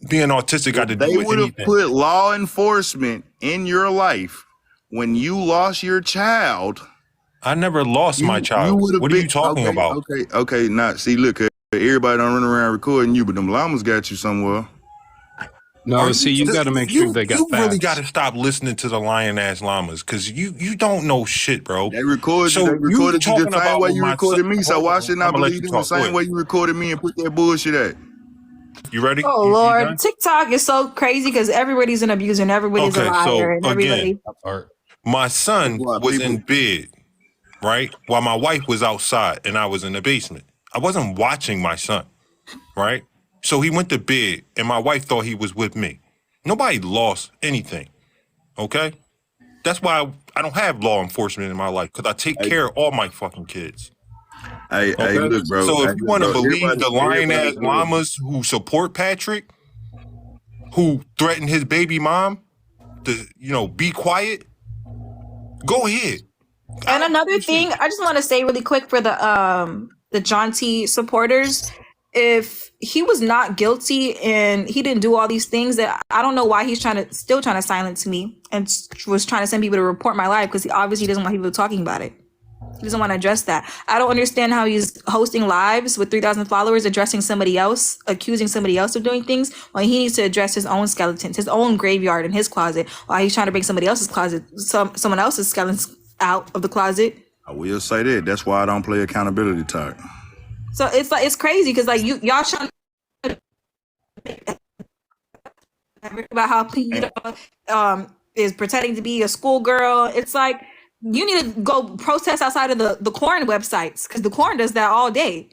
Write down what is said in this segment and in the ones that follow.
being autistic got to do They with would have anything? put law enforcement in your life when you lost your child. I never lost my You child. would have What are been you talking about? Okay. Now, see, look, everybody don't run around recording you, but them llamas got you somewhere. No, see, you got to make sure they got You really facts. got to stop listening to the lying ass llamas because you don't know shit, bro. They recorded So you. They recorded you the talking same about way with you my recorded son- me. So Hold why on, shouldn't I I'ma let believe you them the talk. Go same ahead. way you recorded me and put that bullshit at? You ready? Oh You Lord, done? TikTok is so crazy because everybody's an abuser and everybody's a Okay, liar so and everybody. again, my son Why, was people- in bed, right? While my wife was outside and I was in the basement. I wasn't watching my son, right? So he went to bed and my wife thought he was with me. Nobody lost anything, okay? That's why I don't have law enforcement in my life because I take care of all my fucking kids. Hey, look, bro. So if you want to believe everybody- the lying ass everybody- llamas who support Patrick, who threatened his baby mom to, be quiet, go ahead. And another thing, I just want to say really quick for the John T supporters, if he was not guilty and he didn't do all these things, that I don't know why he's still trying to silence me and was trying to send people to report my life because he obviously doesn't want people talking about it. He doesn't want to address that. I don't understand how he's hosting lives with 3,000 followers, addressing somebody else, accusing somebody else of doing things, when he needs to address his own skeletons, his own graveyard in his closet, while he's trying to bring somebody else's closet, someone else's skeletons out of the closet. I will say that. That's why I don't play accountability talk. So it's crazy because y'all trying to about how Peter is pretending to be a schoolgirl. It's like you need to go protest outside of the corn websites because the corn does that all day.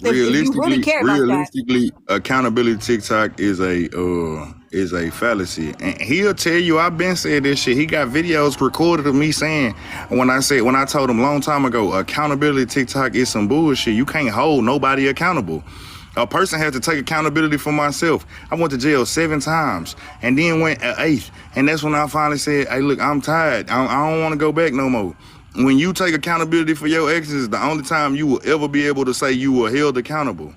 If you really care about that. Accountability TikTok is a fallacy, and he'll tell you I've been saying this shit. He got videos recorded of me saying when I told him a long time ago, accountability TikTok is some bullshit. You can't hold nobody accountable. A person has to take accountability for myself. I went to jail 7 times and then went an 8th, and that's when I finally said, "Hey, look, I'm tired. I don't want to go back no more." When you take accountability for your actions, the only time you will ever be able to say you were held accountable.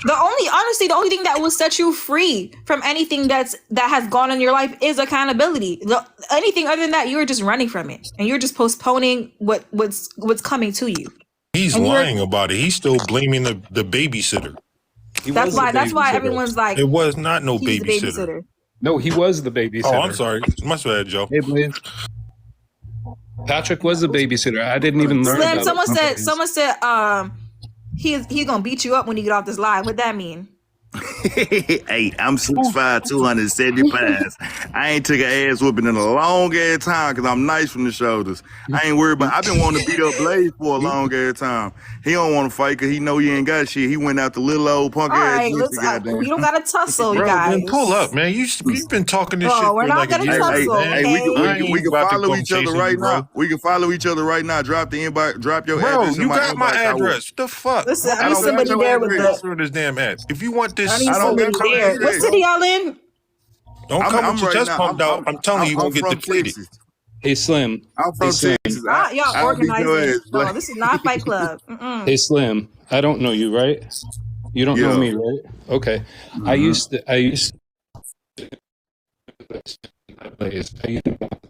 The only thing that will set you free from anything that has gone in your life is accountability. Anything other than that, you're just running from it, and you're just postponing what's coming to you. He's lying about it. He's still blaming the babysitter. That's why everyone's like, it was not no he's the babysitter. No, he was the babysitter. Oh, I'm sorry. My bad, Joe. Hey, Blaze. Patrick was the babysitter. I didn't even learn Slim, about someone said he's gonna beat you up when you get off this live. What that mean? Hey, I'm 6'5", 270 pounds. I ain't took an ass whooping in a long ass time because I'm nice from the shoulders. I ain't worried about. I've been wanting to beat up Blaze for a long ass time. He don't want to fight because he know he ain't got shit. He went out the little old punk All ass. right, we don't gotta tussle, you Bro, guys. then pull up, man. You've been talking this shit Bro, we're for not like a gonna year. tussle, Hey, okay? we can about to follow come each other chasing right you, bro. now. We can follow each other right now. Drop the inbox. Drop your Bro, address. you got my address. The fuck? Listen, I I need don't somebody got your there with address. the. This damn app. If you want this, I need I don't somebody got your there. address. What city y'all in? don't come I'm with your right chest now. pumped out. I'm telling you, you're gonna get from depleted. Texas. Hey, Slim. I'm from Hey, Slim. Texas. Y'all I'll beat your organizing. ass, No, Blaze. this is not Fight Club. Mm-mm. Hey, Slim. I don't know you, right? You don't know me, right? Okay. I used to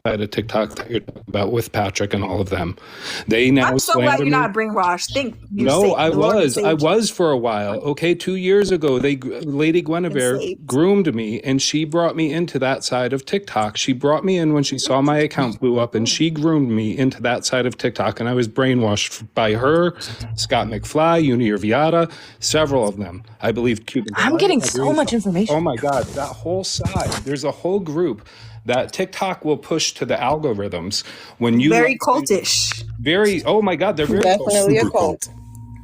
side of TikTok that you're talking about with Patrick and all of them. They now I'm so glad slander you're me. not brainwashed. No, I was for a while. Okay, 2 years ago, Lady Guinevere saved. groomed me, and she brought me into that side of TikTok. She brought me in when she saw my account blew up, and she groomed me into that side of TikTok. And I was brainwashed by her, Scott McFly, Uni Urviata, several of them. I believe Cuban. I'm getting so much information. Oh my God, that whole side. There's a whole group that TikTok will push to the algorithms when you Very cultish. oh my God, they're very Definitely a cult.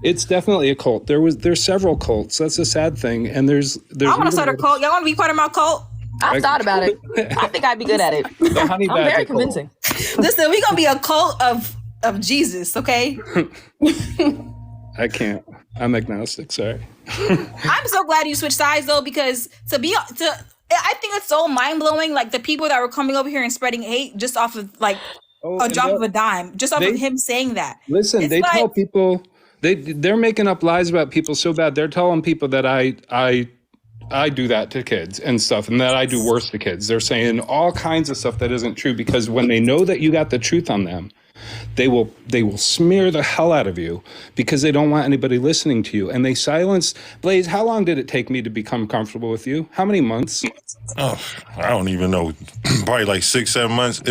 It's definitely a cult. There's several cults. That's a sad thing. And there's I want to start a cult. Y'all want to be part of my cult? I've thought about it. I think I'd be good at it. The honey I'm badger very cult. convincing. Listen, we gonna be a cult of Jesus, okay? I can't. I'm agnostic. Sorry. I'm so glad you switched sides though, because I think it's so mind blowing. Like the people that were coming over here and spreading hate just off of like a drop of a dime, just off of him saying that. Listen, they tell people they're making up lies about people so bad. They're telling people that I I do that to kids and stuff, and that I do worse to kids. They're saying all kinds of stuff that isn't true because when they know that you got the truth on them, they will smear the hell out of you because they don't want anybody listening to you. And they silence Blaze. How long did it take me to become comfortable with you? How many months? Oh, I don't even know. Probably like 6-7 months.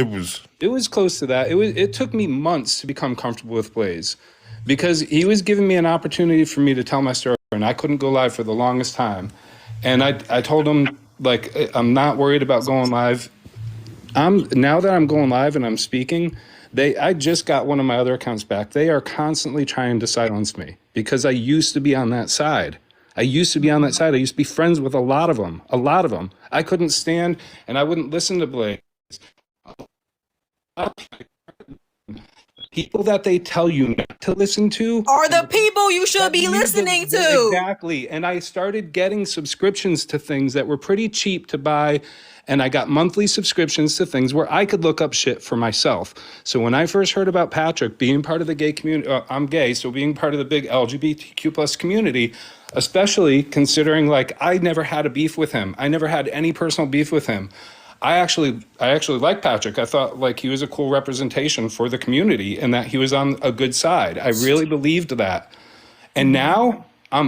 It was close to that. It took me months to become comfortable with Blaze because he was giving me an opportunity for me to tell my story, and I couldn't go live for the longest time. And I told him, like, I'm not worried about going live. Now that I'm going live and I'm speaking, I just got one of my other accounts back. They are constantly trying to silence me because I used to be on that side. I used to be friends with a lot of them. I couldn't stand, and I wouldn't listen to Blaze. People that they tell you not to listen to Are the people you should be that need listening them- to. Exactly. And I started getting subscriptions to things that were pretty cheap to buy. And I got monthly subscriptions to things where I could look up shit for myself. So when I first heard about Patrick being part of the gay community, I'm gay, so being part of the big LGBTQ plus community, especially considering like I never had a beef with him. I never had any personal beef with him. I actually like Patrick. I thought like he was a cool representation for the community and that he was on a good side. I really believed that. And now I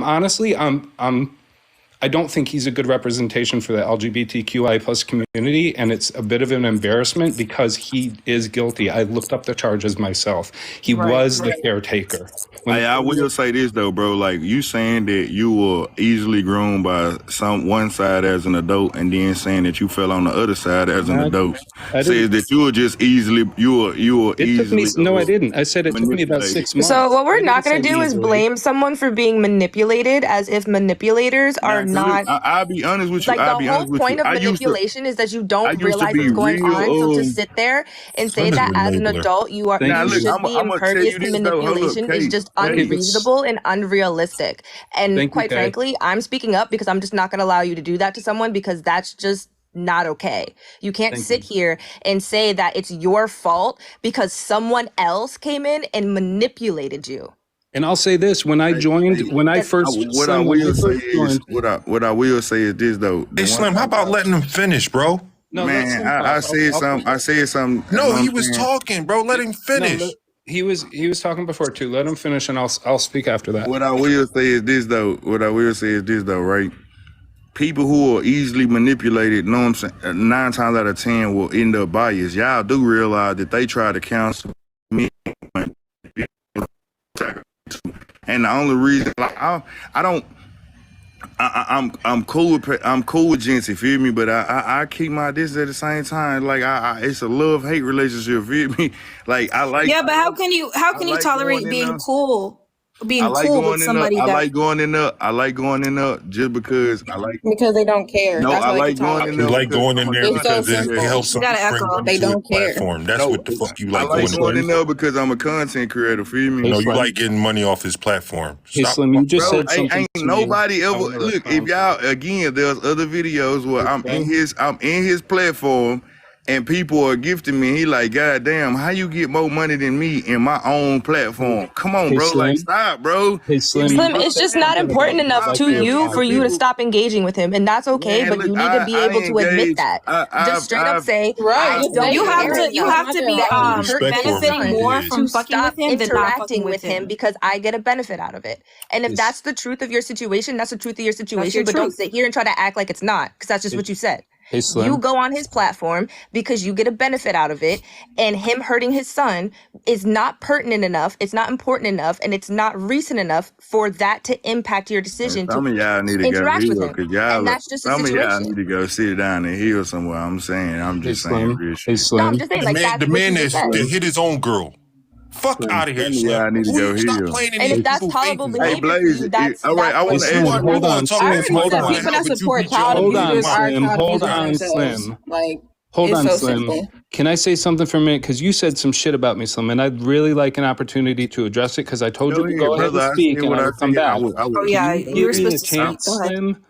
don't think he's a good representation for the LGBTQI plus community, and it's a bit of an embarrassment because he is guilty. I looked up the charges myself. He was the caretaker. Hey, I will say this though, bro. Like you saying that you were easily groomed by one side as an adult, and then saying that you fell on the other side as an adult, says that you were just easily It took me. No, I didn't. I said it took me about 6 months. So what we're I not didn't going to say do is easily. blame someone for being manipulated as if manipulators are not. I'll be honest with you. Like I'll the be whole honest with you. point of I used to. manipulation is that you I don't used to realize be what's going real, on. So to sit there and say Son is that an as an enabler. adult you are Now, you look, should I'ma be tell you impervious to this, though. Hold up, manipulation is Kate. just Kate. unreasonable and unrealistic. And Thank you, quite Kay. frankly, I'm speaking up because I'm just not going to allow you to do that to someone because that's just not okay. You can't Thank sit here and say that it's your fault because someone else came in and manipulated you. And I'll say this: when I joined, when I first, What I Slim, when I will say first is joined, what I will say is this though. Hey, Slim, how about letting him finish, bro? no, let Man, Slim I talk. said I'll- something. I said something. you know No, what he I'm was saying? talking, bro. Let him No, finish. he was talking before too. Let him finish, and I'll speak after that. What I will say is this though. Right? People who are easily manipulated, know what I'm saying, 9 times out of 10 will end up biased. Y'all do realize that they try to counsel me. And the only reason, like, I'm cool with gents, you feel me? But I keep my distance at the same time. Like it's a love-hate relationship, feel me? Like I like. Yeah, but how can you like tolerate going in being there. cool? Being I like cool going with in somebody there. I that like going in there just because I like. Because they don't care. No, That's I why they like can going talk. in You there. like going in there It's so because it simple. helps You gotta bring echo. them They to a don't care. platform. That's what the fuck you like I like going going in in there. there because I'm a content creator, feel me? No, you Slim. like getting money off his platform. Hey, Stop. Slim, you just Bro, said something ain't to me. nobody I ever wanna look. If respond to. y'all again, there's other videos where I'm in his platform, and people are gifting me. He like, God damn, how you get more money than me in my own platform? Come on, Hey, bro, Slim. like stop, bro. Hey, Slim. Slim, it's just not important enough Like to that. you for you to stop engaging with him, and that's okay. Man, But look, you need to be I able to admit engage. that. Just straight up say, Right. I Just don't say you it. have care to you enough have to be that you hurt Respect his for him. benefiting son more Yes. from to fucking stop with him than not interacting fucking with him him. because I get a benefit out of it. And if Yes. that's the truth of your situation, that's the truth of your situation. your But don't truth. sit here and try to act like it's not, because that's just what you said. Hey, Slim. You go on his platform because you get a benefit out of it, and him hurting his son is not pertinent enough, it's not important enough, and it's not recent enough for that to impact your decision Some to of y'all need to go interact with heal, him. cause y'all. And that's just a Some of y'all situation. need to go sit down and heal somewhere. I'm saying, I'm Hey, just saying Slim. real Hey, shit. No, I'm Slim. just saying, The like, man, that's the what man you just that said. hit his own girl. Fuck out of here, Some of y'all Slim. need to Will go you stop heal. playing in And these if that's people's tolerable faces, Hey, bro? behavior for Blaze, you, that's all right, I what want it to Hey, ask Slim, is. you. hold on. Talk Slim, about Honestly, hold the on. people that but you support beat your child own Hold on, abusers are Slim. child Hold abusers on, themselves. Slim. Like, Hold it's on, so Slim. simple. Can I say something for a minute? Because you said some shit about me, Slim, and I'd really like an opportunity to address it because I told you Go to ahead, go ahead brother. and I speak said and what I I would come said. I back. would. Oh Can yeah, you you give were me a supposed to speak. chance, Go ahead. Slim?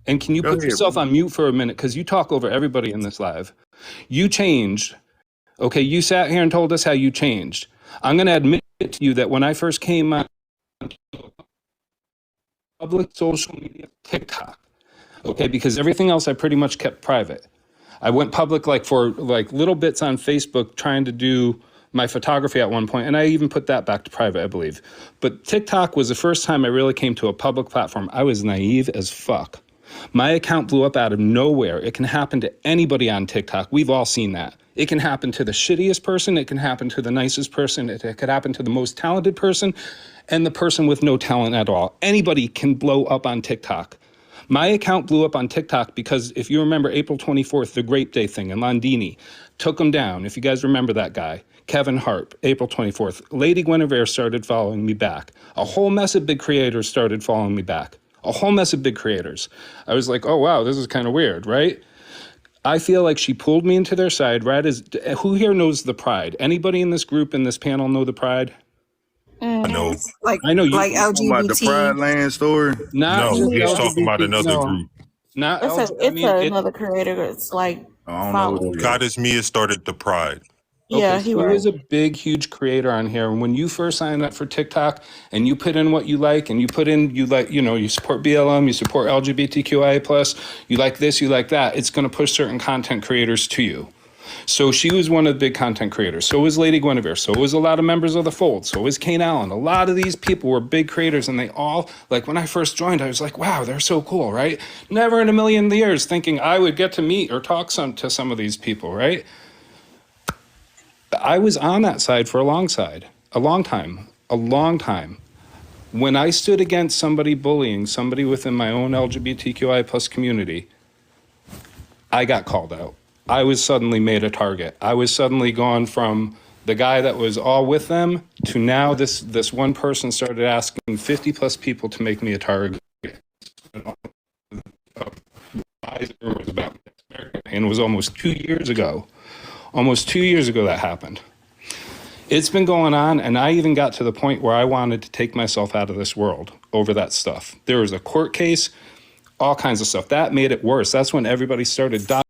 And can you Go put ahead, yourself bro. on mute for a minute? Because you talk over everybody in this live. You changed. Okay, you sat here and told us how you changed. I'm going to admit to you that when I first came on public social media, TikTok, Okay, because everything else I pretty much kept private. I went public like for like little bits on Facebook trying to do my photography at one point, and I even put that back to private, I believe. But TikTok was the first time I really came to a public platform. I was naive as fuck. My account blew up out of nowhere. It can happen to anybody on TikTok. We've all seen that. It can happen to the shittiest person. It can happen to the nicest person. It could happen to the most talented person and the person with no talent at all. Anybody can blow up on TikTok. My account blew up on TikTok because if you remember April 24th, the Grape Day thing in Londini, took him down. If you guys remember that guy, Kevin Harp, April 24th, Lady Guinevere started following me back. A whole mess of big creators started following me back. A whole mess of big creators. I was like, oh, wow, this is kind of weird, right? I feel like she pulled me into their side, right? Who here knows the Pride? Anybody in this group, in this panel, know the Pride? I know. Like, I know you- like Talking about the LGBT. Pride Land story. Not No, just he's talking about LGBT, another no. group. Not It's I mean, another creator. It's like I don't know. What it is. Goddess Mia started the Pride. yeah, okay, he so there was. is a big, huge creator on here. And when you first sign up for TikTok and you put in what you like and you put in, you like, you know, you support BLM, you support LGBTQIA+, you like this, you like that, it's going to push certain content creators to you. So she was one of the big content creators. So was Lady Guinevere. So was a lot of members of the Fold. So was Kane Allen. A lot of these people were big creators, and they all, like when I first joined, I was like, wow, they're so cool, right? Never in a million years thinking I would get to meet or talk to some of these people, right? I was on that side for a long time. When I stood against somebody bullying somebody within my own LGBTQI+ community, I got called out. I was suddenly made a target. I was suddenly gone from the guy that was all with them to now this one person started asking 50+ people to make me a target. Rumors about and it was almost 2 years ago. Almost 2 years ago that happened. It's been going on, and I even got to the point where I wanted to take myself out of this world over that stuff. There was a court case, all kinds of stuff. That made it worse. That's when everybody started dying.